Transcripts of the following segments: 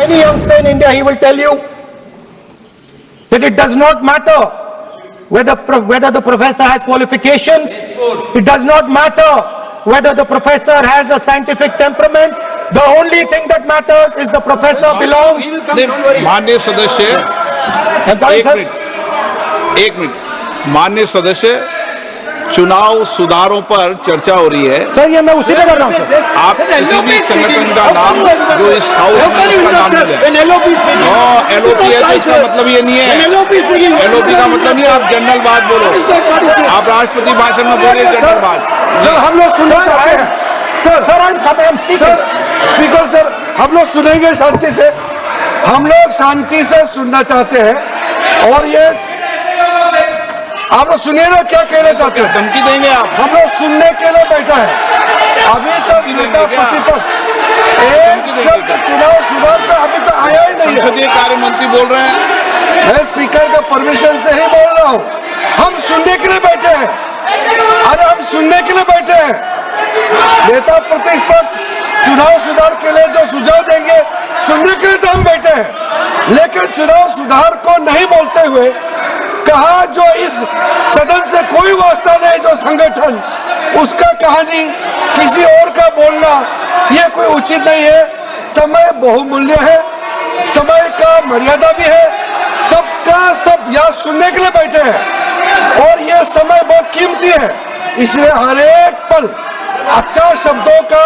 any youngster in India, he will tell you that it does not matter whether the professor has qualifications. It does not matter whether the professor has a scientific temperament. The only thing that matters is the professor belongs. माननीय सदस्य, एक minute, माननीय सदस्य, चुनाव सुधारों पर चर्चा हो रही है। सर ये मैं उसी पे कर रहा हूँ। आप किसी भी संगठन का नाम जो इस हाउस में उसका नाम ले। LOP है तो इसका मतलब ये नहीं है। LOP का मतलब नहीं है आप जनरल बात बोलो। आप राष्ट्रपति भाषण में बोलिए जनरल बात। सर हम लोग सुनना चाहते हैं। सर स्पीकर सर हम लोग सुनेंगे शांति से। हम लोग शांति से सुनना चाहते हैं और ये आप लोग सुनिए ना क्या कहना चाहते हैं। धमकी देंगे आप? हम लोग सुनने के लिए बैठा है। अभी तक नेता प्रतिपक्ष एक शब्द चुनाव सुधार पे अभी तक आया ही नहीं है। संसदीय कार्य मंत्री बोल रहे हैं। मैं स्पीकर का परमिशन से ही बोल रहा हूँ। हम सुनने के लिए बैठे हैं। अरे हम सुनने के लिए बैठे हैं। नेता प्रतिपक्ष चुनाव सुधार के लिए जो सुझाव देंगे सुनने के लिए तो हम बैठे हैं, लेकिन चुनाव सुधार को नहीं बोलते हुए कहा जो इस सदन से कोई वास्ता नहीं, जो संगठन उसका कहानी किसी और का बोलना ये कोई उचित नहीं है। समय बहुमूल्य है, समय का मर्यादा भी है। सबका सब यहाँ सुनने के लिए बैठे हैं और ये समय बहुत कीमती है, इसलिए हर एक पल अच्छा शब्दों का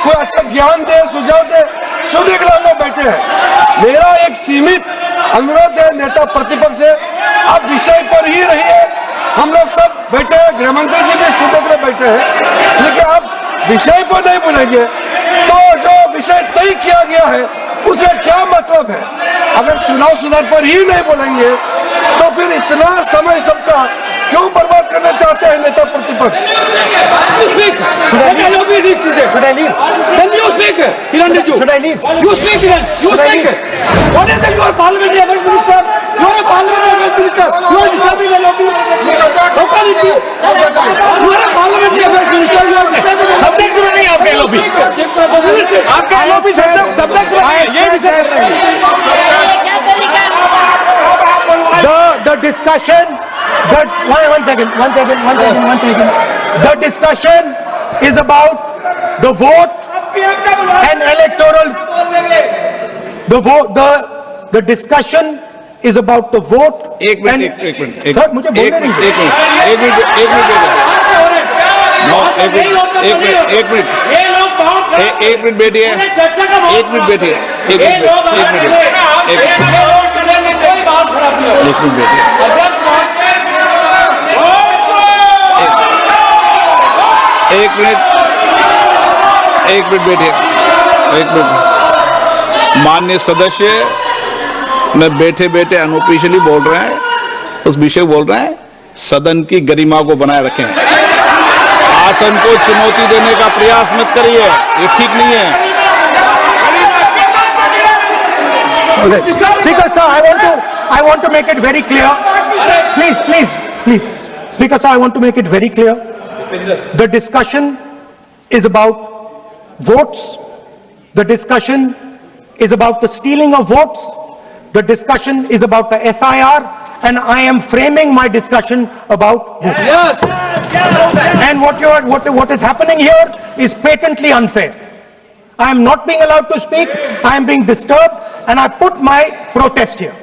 कोई अच्छा ज्ञान दे, सुझाव दे, सुनने के लिए हम लोग बैठे हैं। मेरा एक सीमित अनुरोध है नेता प्रतिपक्ष से, आप विषय पर ही रहिए। हम लोग सब बैठे हैं, गृह मंत्री जी भी सुनने के लिए बैठे हैं, लेकिन आप विषय पर नहीं बोलेंगे तो जो विषय तय किया गया है उसका क्या मतलब है। अगर चुनाव सुधार पर ही नहीं बोलेंगे तो फिर इतना समय सबका क्यों बर्बाद करना चाहते हैं नेता प्रतिपक्ष। The discussion that one second. The discussion is about the vote and electoral. The discussion is about the vote. एक मिनट सर मुझे बोलने नहीं। एक मिनट बैठिए। माननीय सदस्य मैं बैठे बैठे अनऑफिशियली बोल रहे हैं, उस विषय बोल रहे हैं, सदन की गरिमा को बनाए रखें। आसन को चुनौती देने का प्रयास मत करिए, ये ठीक नहीं है। Speaker sir, I want to make it very clear. Please. Speaker sir, I want to make it very clear. The discussion is about votes. The discussion is about the stealing of votes. The discussion is about the SIR, and I am framing my discussion about votes. Yes. And what is happening here is patently unfair. I am not being allowed to speak. I am being disturbed, and I put my protest here.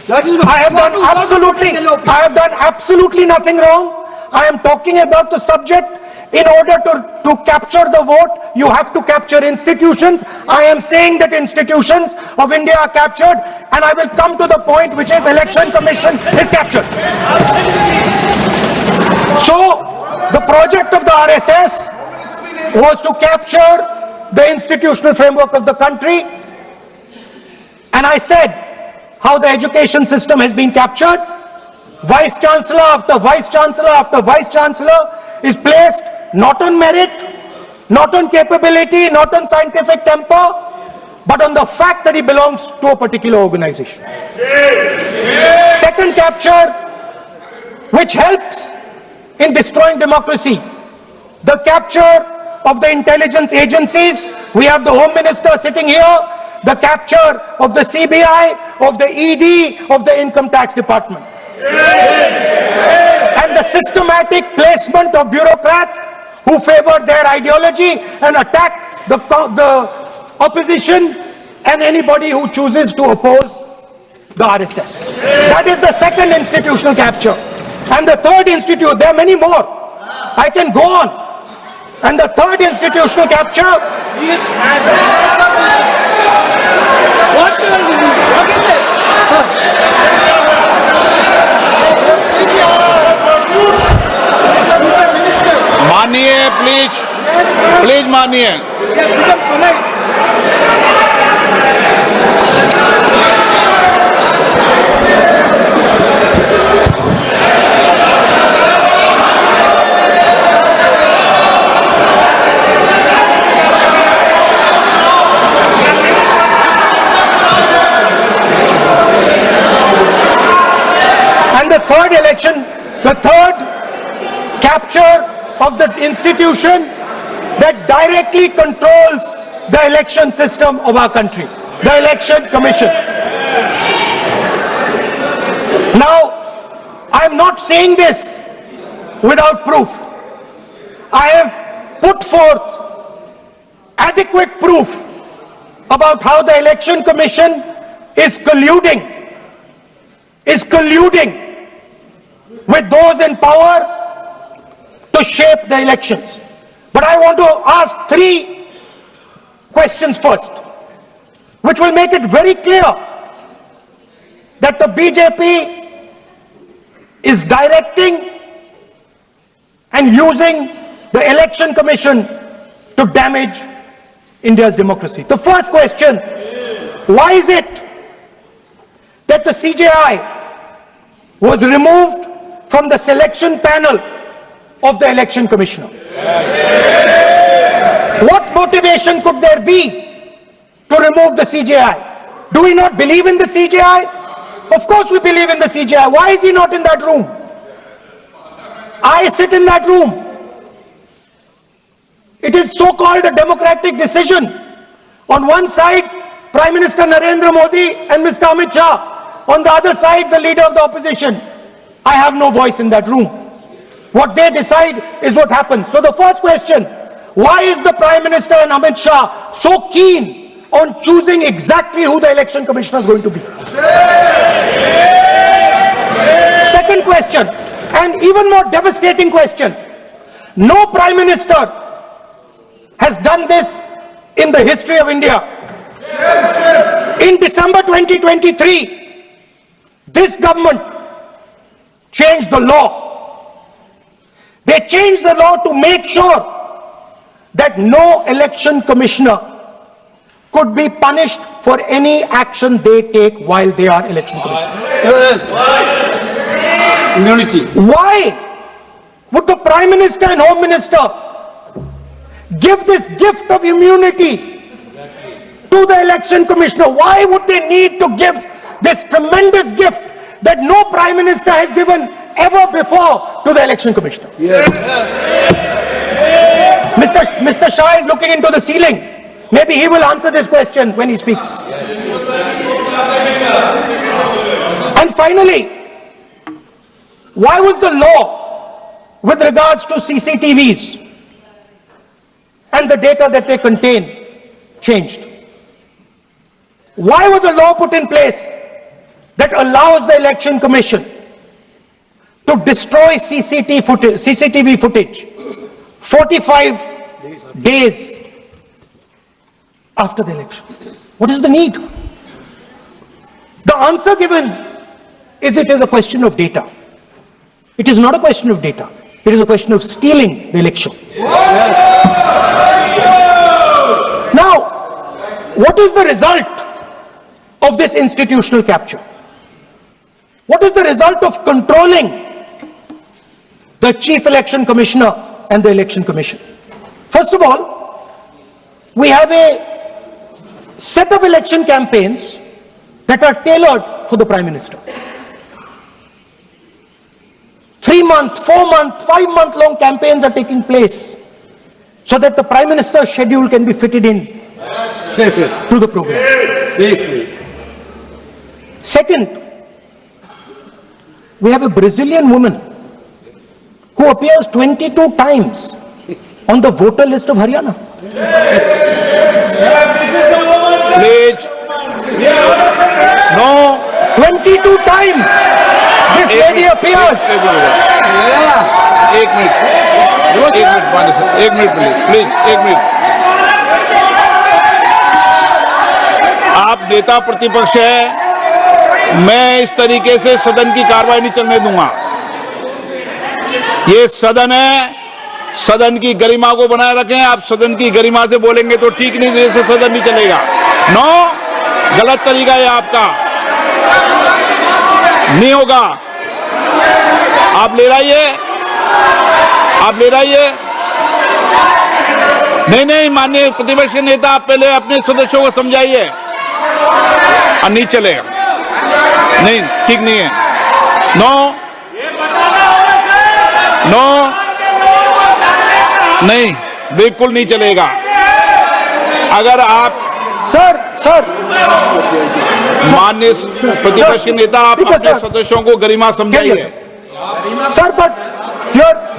I have done absolutely nothing wrong. I am talking about the subject. In order to capture the vote, you have to capture institutions. I am saying that institutions of India are captured, and I will come to the point, which is Election Commission is captured. So, the project of the RSS was to capture the institutional framework of the country, and I said how the education system has been captured. Vice Chancellor after Vice Chancellor after Vice Chancellor is placed not on merit, not on capability, not on scientific temper, but on the fact that he belongs to a particular organization. Second capture, which helps in destroying democracy, the capture of the intelligence agencies. We have the Home Minister sitting here. the capture of the CBI, of the ED, of the Income Tax Department. And the systematic placement of bureaucrats who favor their ideology and attack the opposition and anybody who chooses to oppose the RSS. That is the second institutional capture. And the third there are many more. I can go on. And the third institutional capture. What is this? मानिए please मानिए. Yes, become sonite. And the third capture of the institution that directly controls the election system of our country, the Election Commission. Now, I am not saying this without proof. I have put forth adequate proof about how the Election Commission is colluding with those in power to shape the elections. But I want to ask three questions first, which will make it very clear that the BJP is directing and using the Election Commission to damage India's democracy. The first question, why is it that the CJI was removed from the selection panel of the Election Commissioner? What motivation could there be to remove the CJI? Do we not believe in the CJI? Of course we believe in the CJI. Why is he not in that room? I sit in that room. It is so-called a democratic decision. On one side, Prime Minister Narendra Modi and Mr. Amit Shah. On the other side, the leader of the opposition. I have no voice in that room. What they decide is what happens. So the first question, why is the Prime Minister and Amit Shah so keen on choosing exactly who the Election Commissioner is going to be? Second question, and even more devastating question, no Prime Minister has done this in the history of India. In December 2023, this government changed the law. They changed the law to make sure that no election commissioner could be punished for any action they take while they are election commissioner. Yes. Immunity. Why would the Prime Minister and Home Minister give this gift of immunity to the election commissioner? Why would they need to give this tremendous gift that no Prime Minister has given ever before to the election commissioner? Yes. Mr. Shah is looking into the ceiling. Maybe he will answer this question when he speaks. And finally, why was the law with regards to CCTVs and the data that they contain changed? Why was a law put in place that allows the Election Commission to destroy CCTV footage 45 days after the election? What is the need? The answer given is it is a question of data. It is not a question of data. It is a question of stealing the election. Now, what is the result of this institutional capture? What is the result of controlling the Chief Election Commissioner and the Election Commission? First of all, we have a set of election campaigns that are tailored for the Prime Minister. 3-month, 4-month, 5-month long campaigns are taking place so that the Prime Minister's schedule can be fitted in to the program. Second, we have a Brazilian woman who appears 22 times on the voter list of Haryana. Please. No. 22 times this lady appears. एक minute please एक minute. आप नेता प्रतिपक्ष है, मैं इस तरीके से सदन की कार्रवाई नहीं चलने दूंगा। ये सदन है, सदन की गरिमा को बनाए रखें। आप सदन की गरिमा से बोलेंगे तो ठीक नहीं, जैसे सदन नहीं चलेगा। नो, गलत तरीका है आपका, नहीं होगा। आप ले रहिए, आप ले रहिए। नहीं, माननीय प्रतिपक्ष के नेता, आप पहले अपने सदस्यों को समझाइए। नहीं चलेगा, नहीं, ठीक नहीं है। नो, नहीं, बिल्कुल नहीं चलेगा। अगर आप सर माननीय प्रतिपक्ष के नेता, आप अपने सदस्यों को गरिमा समझाइए। सर, बट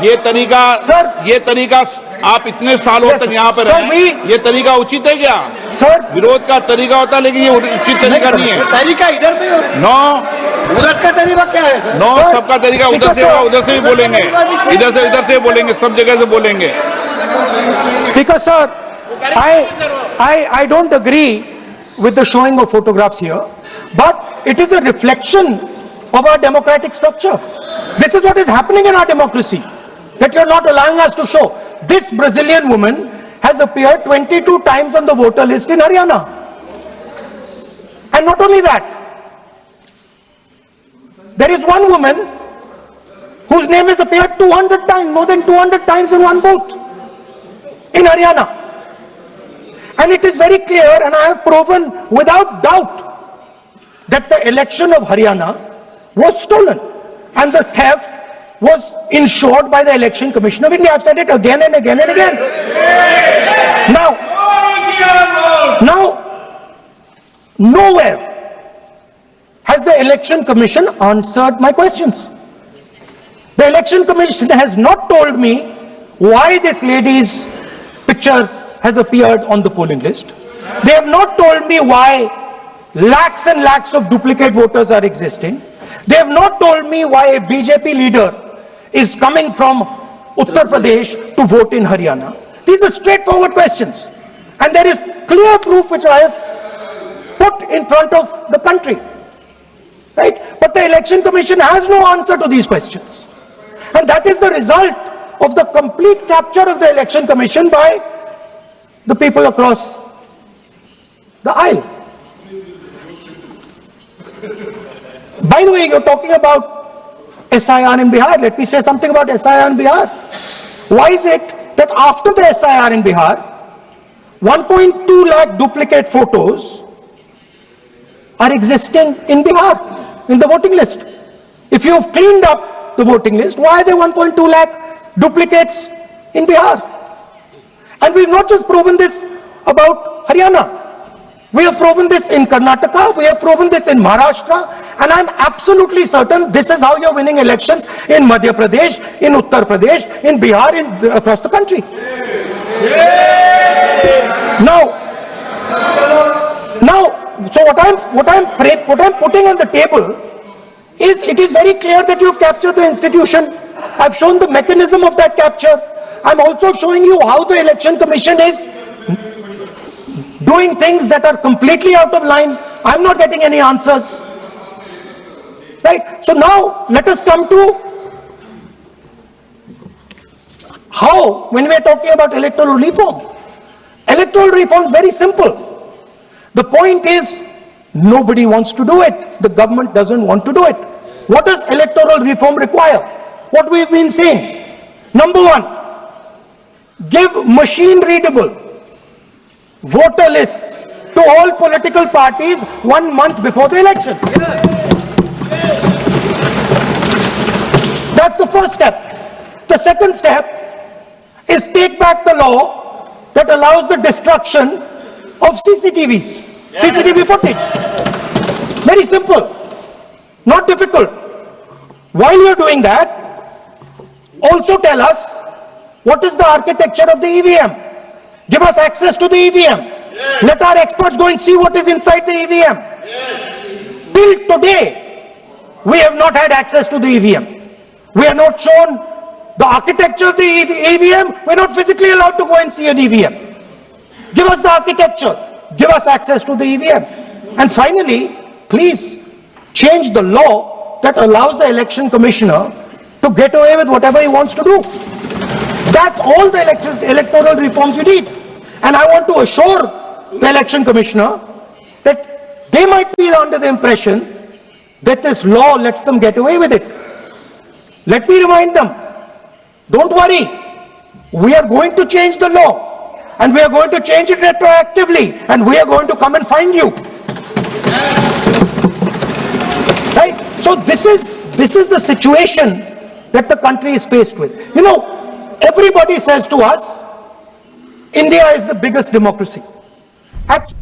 ये तरीका आप इतने सालों तक यहाँ पर हैं, ये तरीका उचित है क्या? सर, विरोध का तरीका होता है, लेकिन ये उचित तरीका नहीं है। तरीका इधर पे नो, उधर का तरीका क्या है सर? नो, सबका तरीका उधर से होगा, उधर से भी बोलेंगे, इधर से बोलेंगे, सब जगह से बोलेंगे। Speaker sir, I don't agree with the showing of photographs here, but it is a reflection of our democratic structure. This is what is happening in our democracy, that you're not allowing us to show. This Brazilian woman has appeared 22 times on the voter list in Haryana. And not only that, there is one woman whose name has appeared 200 times, more than 200 times in one booth in Haryana. And it is very clear, and I have proven without doubt, that the election of Haryana was stolen and the theft was ensured by the Election Commission of India. I've said it again and again and again. Now, nowhere has the Election Commission answered my questions. The Election Commission has not told me why this lady's picture has appeared on the polling list. They have not told me why lakhs and lakhs of duplicate voters are existing. They have not told me why a BJP leader is coming from Uttar Pradesh to vote in Haryana. These are straightforward questions. And there is clear proof which I have put in front of the country. Right? But the Election Commission has no answer to these questions. And that is the result of the complete capture of the Election Commission by the people across the aisle. By the way, you're talking about SIR in Bihar. Let me say something about SIR in Bihar. Why is it that after the SIR in Bihar, 1.2 lakh duplicate photos are existing in Bihar, in the voting list? If you have cleaned up the voting list, why are there 1.2 lakh duplicates in Bihar? And we've not just proven this about Haryana. We have proven this in Karnataka, we have proven this in Maharashtra, and I'm absolutely certain this is how you're winning elections in Madhya Pradesh, in Uttar Pradesh, in Bihar, across the country. Now, so what I'm putting on the table is, it is very clear that you've captured the institution. I've shown the mechanism of that capture. I'm also showing you how the Election Commission is doing things that are completely out of line. I'm not getting any answers. Right? So now let us come to how, when we are talking about electoral reform. Electoral reform is very simple. The point is, nobody wants to do it. The government doesn't want to do it. What does electoral reform require? What we've been saying. Number one, give machine readable voter lists to all political parties 1 month before the election. That's the first step. The second step is take back the law that allows the destruction of CCTVs. CCTV footage. Very simple, not difficult. While you are doing that, also tell us what is the architecture of the EVM. Give us access to the EVM. Let our experts go and see what is inside the EVM. Till today, we have not had access to the EVM. We are not shown the architecture of the EVM. We are not physically allowed to go and see an EVM. Give us the architecture. Give us access to the EVM. And finally, please change the law that allows the election commissioner to get away with whatever he wants to do. That's all the electoral reforms you need. And I want to assure the election commissioner that they might be under the impression that this law lets them get away with it. Let me remind them, don't worry, we are going to change the law and we are going to change it retroactively and we are going to come and find you. Right? So this is the situation that the country is faced with. You know, everybody says to us, India is the biggest democracy. Actually,